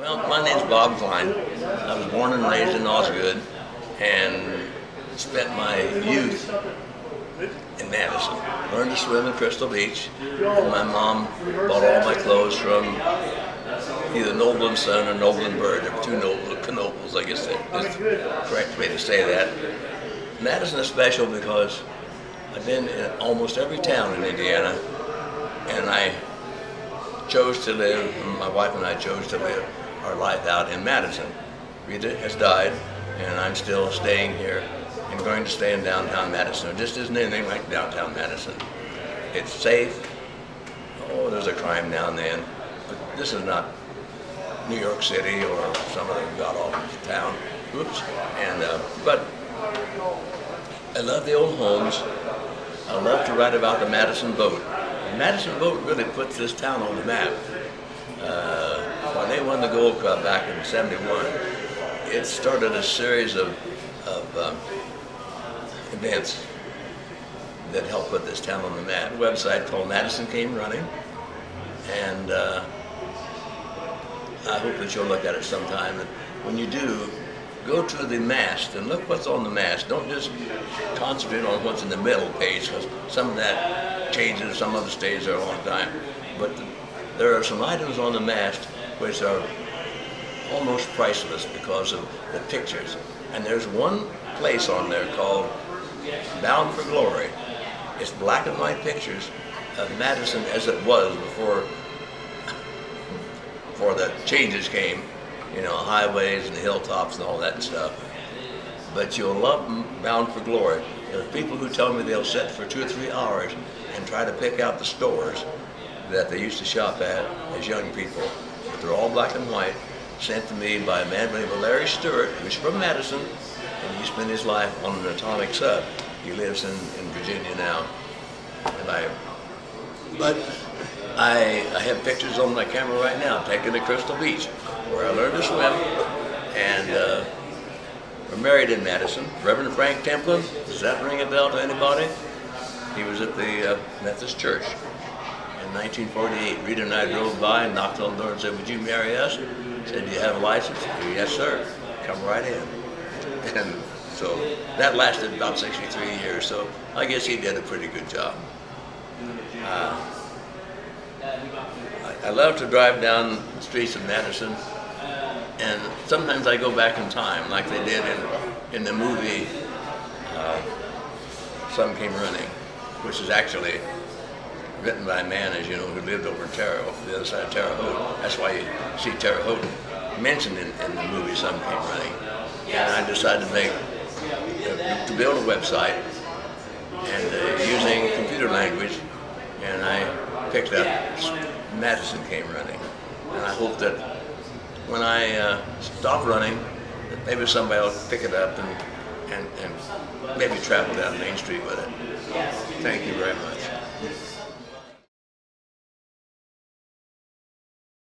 Well, my name's Bob Cline. I was born and raised in Osgood and spent my youth in Madison. Learned to swim in Crystal Beach, and my mom bought all my clothes from either Noble and Son or Noble and Bird. There were two Nobles, I guess that's the correct way to say that. Madison is special because I've been in almost every town in Indiana, and I chose to live, my wife and I chose to live our life out in Madison. Rita has died, and I'm still staying here and going to stay in downtown Madison. It just isn't anything like downtown Madison. It's safe. Oh, there's a crime now and then, but this is not New York City or some other god-awful town. Oops. And but I love the old homes. I love to write about the Madison boat. The Madison boat really puts this town on the map. When they won the Gold Cup back in '71, it started a series of events that helped put this town on the map. A website called Madison Came Running, and I hope that you'll look at it sometime. And when you do, go to the mast and look what's on the mast. Don't just concentrate on what's in the middle page, because some of that changes, some of it stays there a long time. But there are some items on the mast which are almost priceless because of the pictures. And there's one place on there called Bound for Glory. It's black and white pictures of Madison as it was before the changes came, you know, highways and hilltops and all that stuff. But you'll love Bound for Glory. There are people who tell me they'll sit for 2 or 3 hours and try to pick out the stores that they used to shop at as young people. But they're all black and white, sent to me by a man named Larry Stewart, who's from Madison, and he spent his life on an atomic sub. He lives in Virginia now. But I have pictures on my camera right now taken at Crystal Beach, where I learned to swim, and we're married in Madison. Reverend Frank Templin, does that ring a bell to anybody? He was at the Methodist Church. In 1948, Rita and I drove by and knocked on the door and said, "Would you marry us?" Said, "Do you have a license?" Said, "Yes, sir." Come right in. And so that lasted about 63 years, so I guess he did a pretty good job. I love to drive down the streets of Madison, and sometimes I go back in time, like they did in the movie Some Came Running, which is actually written by a man, as you know, who lived over in the other side of Terre Haute. That's why you see Terre Haute mentioned in the movie Some Came Running. And I decided to build a website and using computer language, and I picked up Madison Came Running. And I hope that when I stop running, that maybe somebody will pick it up and maybe travel down Main Street with it. Thank you very much.